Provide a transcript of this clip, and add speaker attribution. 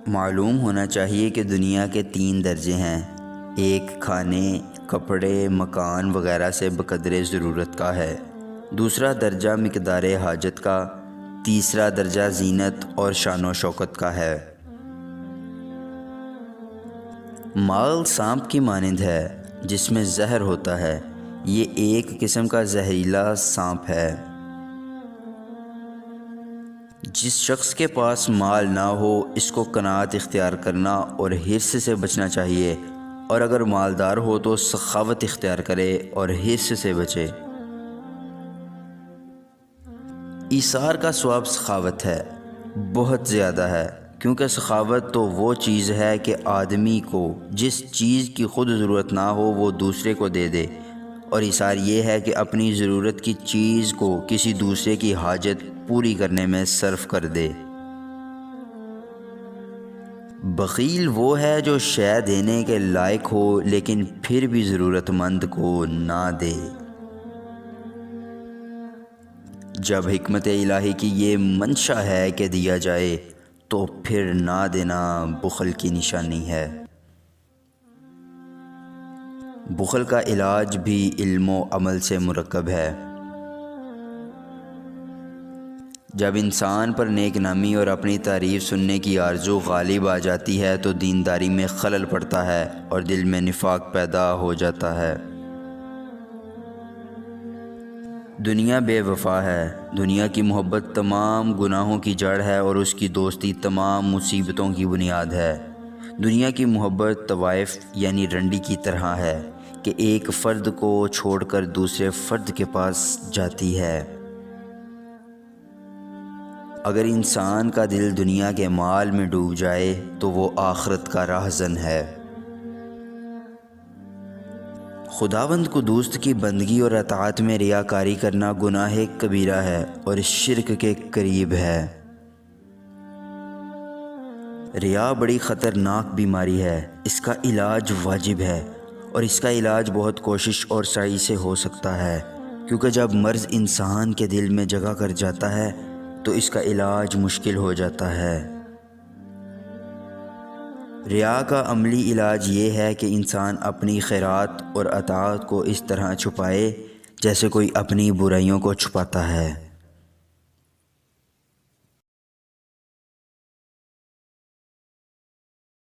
Speaker 1: معلوم ہونا چاہیے کہ دنیا کے 3 درجے ہیں۔ ایک کھانے، کپڑے، مکان وغیرہ سے بقدر ضرورت کا ہے، دوسرا درجہ مقدار حاجت کا، تیسرا درجہ زینت اور شان و شوکت کا ہے۔ مال سانپ کی مانند ہے جس میں زہر ہوتا ہے، یہ ایک قسم کا زہریلا سانپ ہے۔ جس شخص کے پاس مال نہ ہو اس کو قناعت اختیار کرنا اور حرص سے بچنا چاہیے، اور اگر مالدار ہو تو سخاوت اختیار کرے اور حرص سے بچے۔ ایثار کا ثواب سخاوت ہے، بہت زیادہ ہے، کیونکہ سخاوت تو وہ چیز ہے کہ آدمی کو جس چیز کی خود ضرورت نہ ہو وہ دوسرے کو دے دے، اور ایثار یہ ہے کہ اپنی ضرورت کی چیز کو کسی دوسرے کی حاجت پوری کرنے میں صرف کر دے۔ بخیل وہ ہے جو شے دینے کے لائق ہو لیکن پھر بھی ضرورت مند کو نہ دے۔ جب حکمت الہی کی یہ منشا ہے کہ دیا جائے تو پھر نہ دینا بخل کی نشانی ہے۔ بخل کا علاج بھی علم و عمل سے مرکب ہے۔ جب انسان پر نیک نامی اور اپنی تعریف سننے کی آرزو غالب آ جاتی ہے تو دینداری میں خلل پڑتا ہے اور دل میں نفاق پیدا ہو جاتا ہے۔ دنیا بے وفا ہے، دنیا کی محبت تمام گناہوں کی جڑ ہے اور اس کی دوستی تمام مصیبتوں کی بنیاد ہے۔ دنیا کی محبت طوائف یعنی رنڈی کی طرح ہے کہ ایک فرد کو چھوڑ کر دوسرے فرد کے پاس جاتی ہے۔ اگر انسان کا دل دنیا کے مال میں ڈوب جائے تو وہ آخرت کا راہزن ہے۔ خداوند کو دوست کی بندگی اور اطاعت میں ریاکاری کرنا گناہ کبیرہ ہے اور شرک کے قریب ہے۔ ریا بڑی خطرناک بیماری ہے، اس کا علاج واجب ہے، اور اس کا علاج بہت کوشش اور سعی سے ہو سکتا ہے، کیونکہ جب مرض انسان کے دل میں جگہ کر جاتا ہے تو اس کا علاج مشکل ہو جاتا ہے۔ ریا کا عملی علاج یہ ہے کہ انسان اپنی خیرات اور اطاعت کو اس طرح چھپائے جیسے کوئی اپنی برائیوں کو چھپاتا ہے۔